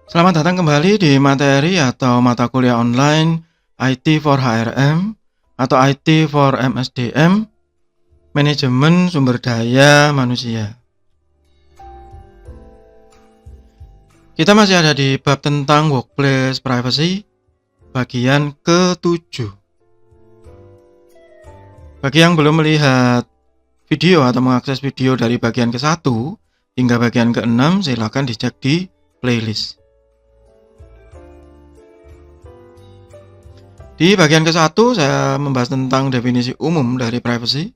Selamat datang kembali di materi atau mata kuliah online IT for HRM atau IT for MSDM, Manajemen Sumber Daya Manusia. Kita masih ada di bab tentang Workplace Privacy, bagian ke-7. Bagi yang belum melihat video atau mengakses video dari bagian ke-1 hingga bagian ke-6, silakan dicek di playlist. Di bagian ke-1 saya membahas tentang definisi umum dari privacy.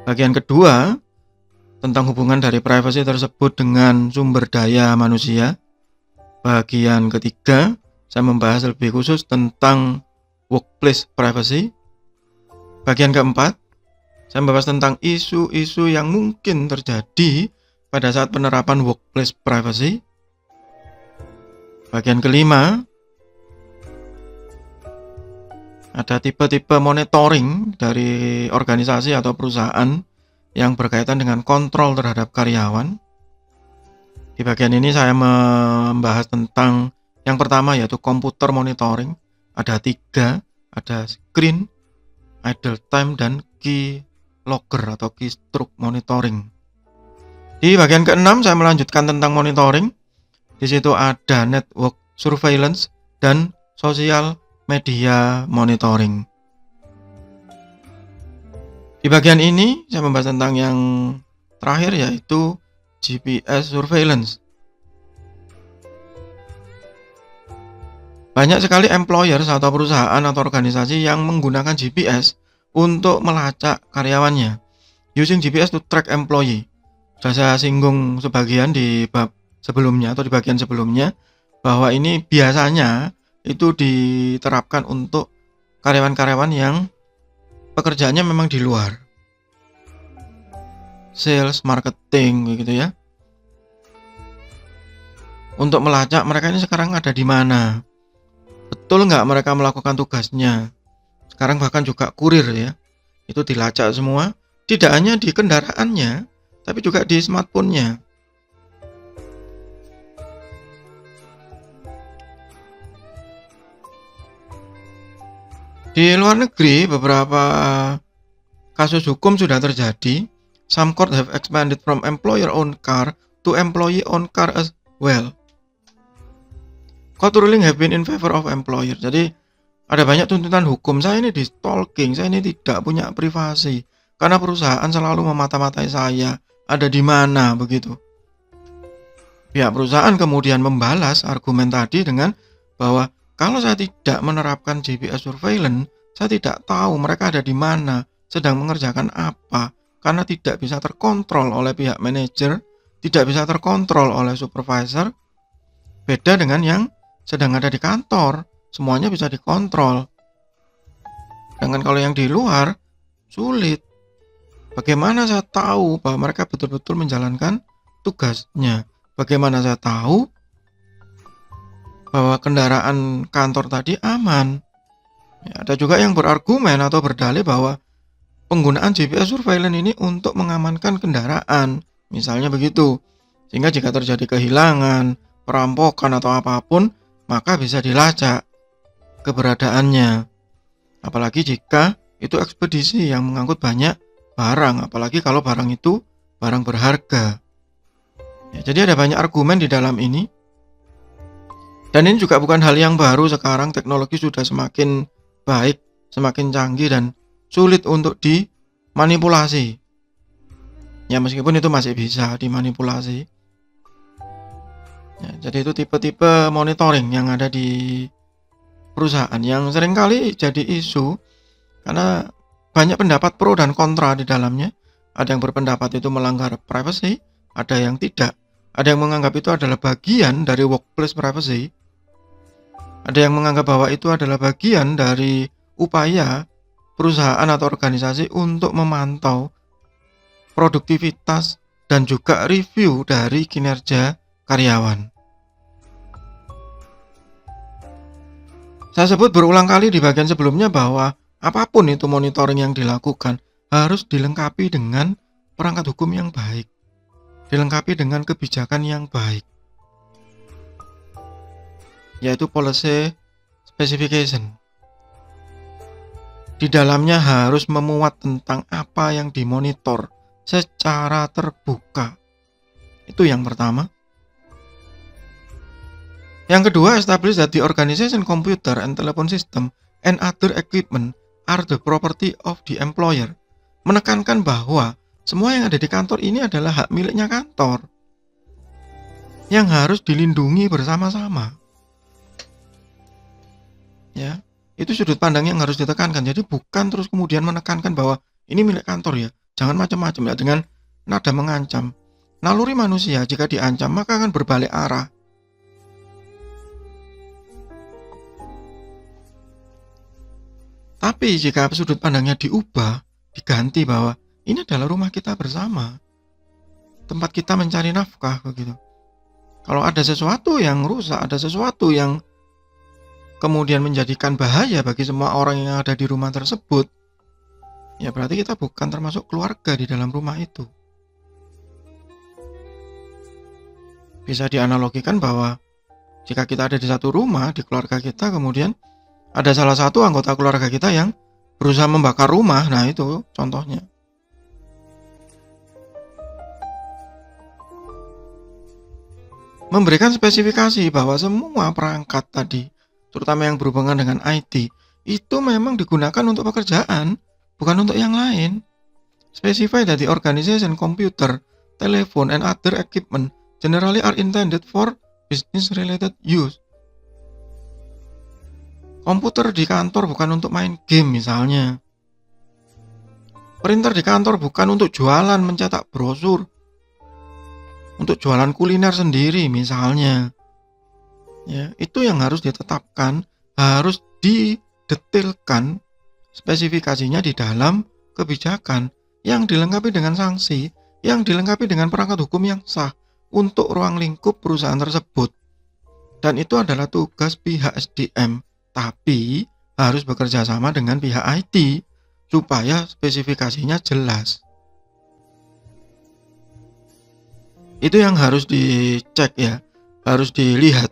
Bagian kedua tentang hubungan dari privacy tersebut dengan sumber daya manusia. Bagian ketiga saya membahas lebih khusus tentang workplace privacy. Bagian keempat saya membahas tentang isu-isu yang mungkin terjadi pada saat penerapan workplace privacy. Bagian kelima ada tipe-tipe monitoring dari organisasi atau perusahaan yang berkaitan dengan kontrol terhadap karyawan. Di bagian ini saya membahas tentang yang pertama yaitu komputer monitoring. Ada 3, ada screen, idle time, dan key logger atau keystroke monitoring. Di bagian ke-6 saya melanjutkan tentang monitoring. Di situ ada network surveillance dan social media monitoring. Di bagian ini saya membahas tentang yang terakhir yaitu GPS surveillance. Banyak sekali employers atau perusahaan atau organisasi yang menggunakan GPS untuk melacak karyawannya. Using GPS to track employee. Sudah saya singgung sebagian di bab sebelumnya atau di bagian sebelumnya bahwa ini biasanya itu diterapkan untuk karyawan-karyawan yang pekerjaannya memang di luar, sales, marketing, begitu ya. Untuk melacak mereka ini sekarang ada di mana, betul nggak mereka melakukan tugasnya. Sekarang bahkan juga kurir ya, itu dilacak semua, tidak hanya di kendaraannya, tapi juga di smartphone-nya. Di luar negeri beberapa kasus hukum sudah terjadi. Some court have expanded from employer-owned car to employee-owned car as well. Court ruling have been in favor of employer. Jadi ada banyak tuntutan hukum. Saya ini di stalking, saya ini tidak punya privasi karena perusahaan selalu memata-matai saya. Ada di mana begitu. Pihak perusahaan kemudian membalas argumen tadi dengan bahwa kalau saya tidak menerapkan GPS surveillance, saya tidak tahu mereka ada di mana, sedang mengerjakan apa, karena tidak bisa terkontrol oleh pihak manajer, tidak bisa terkontrol oleh supervisor. Beda dengan yang sedang ada di kantor, semuanya bisa dikontrol. Dengan kalau yang di luar, sulit. Bagaimana saya tahu bahwa mereka betul-betul menjalankan tugasnya? Bagaimana saya tahu bahwa kendaraan kantor tadi aman? Ya, ada juga yang berargumen atau berdalih bahwa penggunaan GPS surveillance ini untuk mengamankan kendaraan, misalnya begitu, sehingga jika terjadi kehilangan, perampokan atau apapun, maka bisa dilacak keberadaannya. Apalagi jika itu ekspedisi yang mengangkut banyak barang, apalagi kalau barang itu barang berharga. Ya, jadi ada banyak argumen di dalam ini. Dan ini juga bukan hal yang baru, sekarang teknologi sudah semakin baik, semakin canggih dan sulit untuk dimanipulasi. Ya meskipun itu masih bisa dimanipulasi. Ya, jadi itu tipe-tipe monitoring yang ada di perusahaan yang seringkali jadi isu karena banyak pendapat pro dan kontra di dalamnya. Ada yang berpendapat itu melanggar privacy, ada yang tidak. Ada yang menganggap itu adalah bagian dari workplace privacy. Ada yang menganggap bahwa itu adalah bagian dari upaya perusahaan atau organisasi untuk memantau produktivitas dan juga review dari kinerja karyawan. Saya sebut berulang kali di bagian sebelumnya bahwa apapun itu monitoring yang dilakukan harus dilengkapi dengan perangkat hukum yang baik, dilengkapi dengan kebijakan yang baik. yaitu policy specification. Di dalamnya harus memuat tentang apa yang dimonitor secara terbuka. Itu yang pertama. Yang kedua, establish that the organization computer and telephone system and other equipment are the property of the employer. Menekankan bahwa semua yang ada di kantor ini adalah hak miliknya kantor yang harus dilindungi bersama-sama. Ya, itu sudut pandang yang harus ditekankan. Jadi bukan terus kemudian menekankan bahwa ini milik kantor ya, jangan macam-macam ya, dengan nada mengancam. Naluri manusia jika diancam maka akan berbalik arah. Tapi jika sudut pandangnya diubah, diganti bahwa ini adalah rumah kita bersama, tempat kita mencari nafkah begitu. Kalau ada sesuatu yang rusak, ada sesuatu yang kemudian menjadikan bahaya bagi semua orang yang ada di rumah tersebut, ya berarti kita bukan termasuk keluarga di dalam rumah itu. Bisa dianalogikan bahwa jika kita ada di satu rumah, di keluarga kita, kemudian ada salah satu anggota keluarga kita yang berusaha membakar rumah, nah itu contohnya. Memberikan spesifikasi bahwa semua perangkat tadi, terutama yang berhubungan dengan IT, itu memang digunakan untuk pekerjaan, bukan untuk yang lain. Specify that the organization, computer, telephone, and other equipment generally are intended for business-related use. Komputer di kantor bukan untuk main game misalnya. Printer di kantor bukan untuk jualan mencetak brosur, untuk jualan kuliner sendiri misalnya. Ya, itu yang harus ditetapkan, harus didetailkan spesifikasinya di dalam kebijakan yang dilengkapi dengan sanksi, yang dilengkapi dengan perangkat hukum yang sah untuk ruang lingkup perusahaan tersebut. Dan itu adalah tugas pihak SDM, tapi harus bekerja sama dengan pihak IT supaya spesifikasinya jelas. Itu yang harus dicek ya, harus dilihat.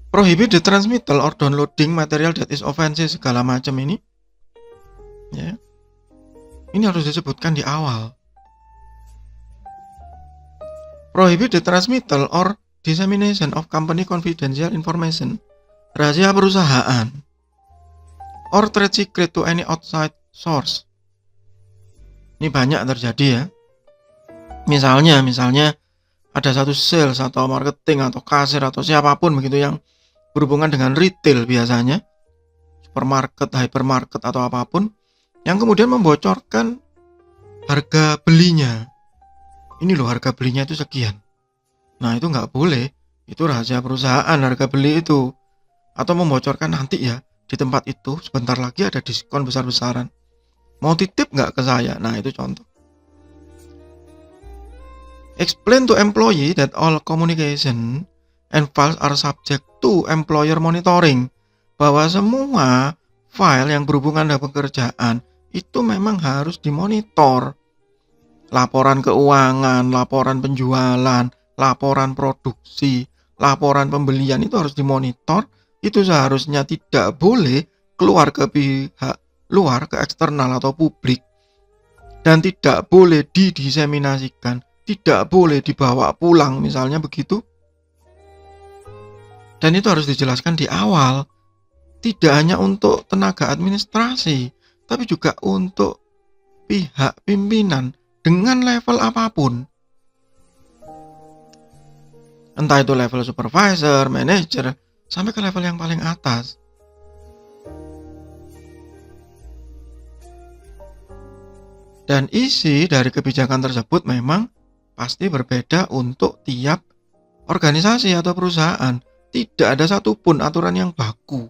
Prohibit the transmittal or downloading material that is offensive, segala macam ini. Ya. Ini harus disebutkan di awal. Prohibit the transmittal or dissemination of company confidential information, rahasia perusahaan, or trade secret to any outside source. Ini banyak terjadi ya. Misalnya ada satu sales atau marketing atau kasir atau siapapun begitu yang berhubungan dengan retail biasanya, supermarket, hypermarket atau apapun, yang kemudian membocorkan harga belinya. Ini loh harga belinya itu sekian. Nah itu nggak boleh, itu rahasia perusahaan harga beli itu. Atau membocorkan nanti ya di tempat itu sebentar lagi ada diskon besar-besaran. Mau titip nggak ke saya? Nah itu contoh. Explain to employee that all communication and files are subject to employer monitoring. Bahwa semua file yang berhubungan dengan pekerjaan itu memang harus dimonitor. Laporan keuangan, laporan penjualan, laporan produksi, laporan pembelian itu harus dimonitor. Itu seharusnya tidak boleh keluar ke pihak luar, ke eksternal atau publik. Dan tidak boleh didiseminasikan. Tidak boleh dibawa pulang misalnya begitu. Dan itu harus dijelaskan di awal. Tidak hanya untuk tenaga administrasi, tapi juga untuk pihak pimpinan dengan level apapun. Entah itu level supervisor, manager, sampai ke level yang paling atas. Dan isi dari kebijakan tersebut memang pasti berbeda untuk tiap organisasi atau perusahaan. Tidak ada satupun aturan yang baku.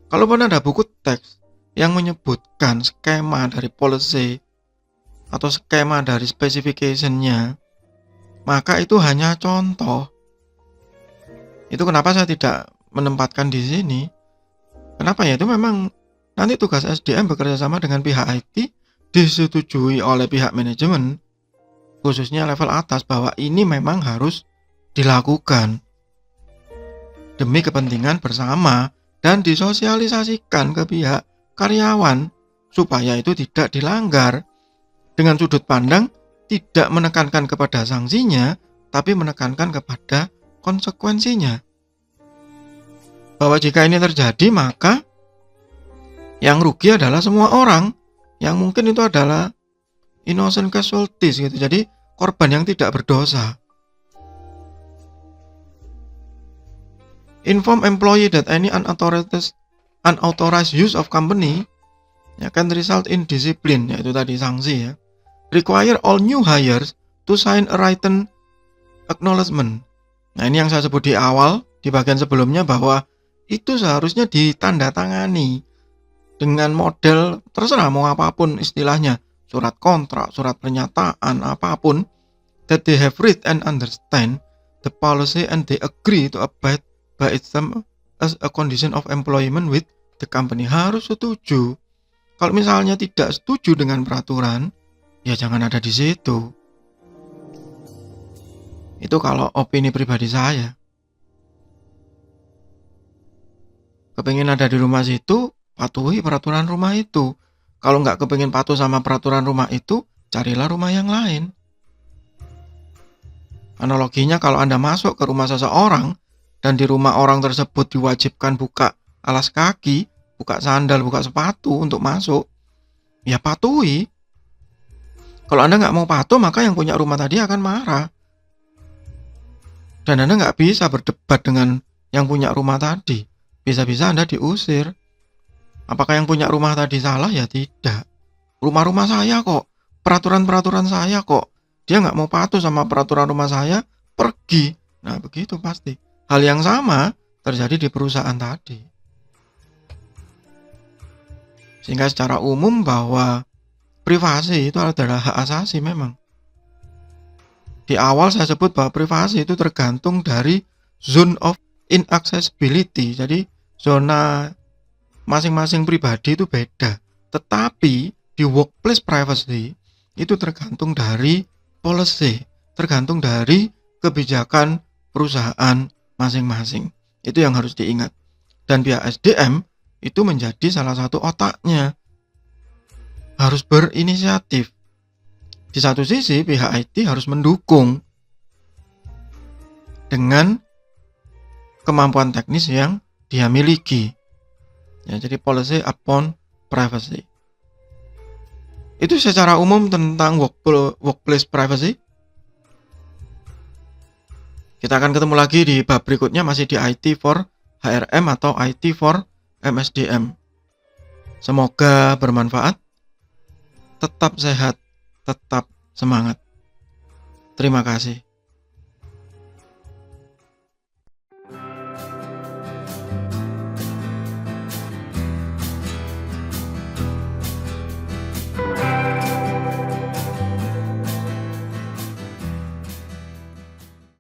Kalaupun ada buku teks yang menyebutkan skema dari policy atau skema dari specification-nya, maka itu hanya contoh. Itu kenapa saya tidak menempatkan di sini. Kenapa ya? Itu memang nanti tugas SDM bekerja sama dengan pihak IT, disetujui oleh pihak manajemen, khususnya level atas, bahwa ini memang harus dilakukan. demi kepentingan bersama dan disosialisasikan ke pihak karyawan supaya itu tidak dilanggar dengan sudut pandang tidak menekankan kepada sanksinya tapi menekankan kepada konsekuensinya. Bahwa jika ini terjadi maka yang rugi adalah semua orang, yang mungkin itu adalah innocent casualties gitu. Jadi korban yang tidak berdosa. Inform employee that any unauthorized use of company can result in discipline, yaitu tadi sanksi ya. Require all new hires to sign a written acknowledgement. Nah ini yang saya sebut di awal, di bagian sebelumnya, bahwa itu seharusnya ditandatangani dengan model terserah mau apapun istilahnya, surat kontrak, surat pernyataan, apapun, that they have read and understand the policy and they agree to abide by its term as a condition of employment with the company. Harus setuju. Kalau misalnya tidak setuju dengan peraturan, ya jangan ada di situ. Itu kalau opini pribadi saya. Kepengin ada di rumah situ, patuhi peraturan rumah itu. Kalau nggak kepengin patuh sama peraturan rumah itu, carilah rumah yang lain. Analoginya kalau Anda masuk ke rumah seseorang, dan di rumah orang tersebut diwajibkan buka alas kaki, buka sandal, buka sepatu untuk masuk, ya patuhi. Kalau Anda nggak mau patuh, maka yang punya rumah tadi akan marah. Dan Anda nggak bisa berdebat dengan yang punya rumah tadi. Bisa-bisa Anda diusir. Apakah yang punya rumah tadi salah? Ya tidak. Rumah-rumah saya kok, peraturan-peraturan saya kok. Dia nggak mau patuh sama peraturan rumah saya, pergi. Nah begitu pasti. Hal yang sama terjadi di perusahaan tadi. Sehingga secara umum bahwa privasi itu adalah hak asasi memang. Di awal saya sebut bahwa privasi itu tergantung dari zone of inaccessibility. Jadi zona masing-masing pribadi itu beda. Tetapi di workplace privacy itu tergantung dari policy, tergantung dari kebijakan perusahaan masing-masing. Itu yang harus diingat. Dan pihak SDM itu menjadi salah satu otaknya. Harus berinisiatif. Di satu sisi pihak IT harus mendukung dengan kemampuan teknis yang dia miliki. Ya, jadi policy upon privacy. Itu secara umum tentang workplace privacy. Kita akan ketemu lagi di bab berikutnya, masih di IT for HRM atau IT for MSDM. Semoga bermanfaat. Tetap sehat, tetap semangat. Terima kasih.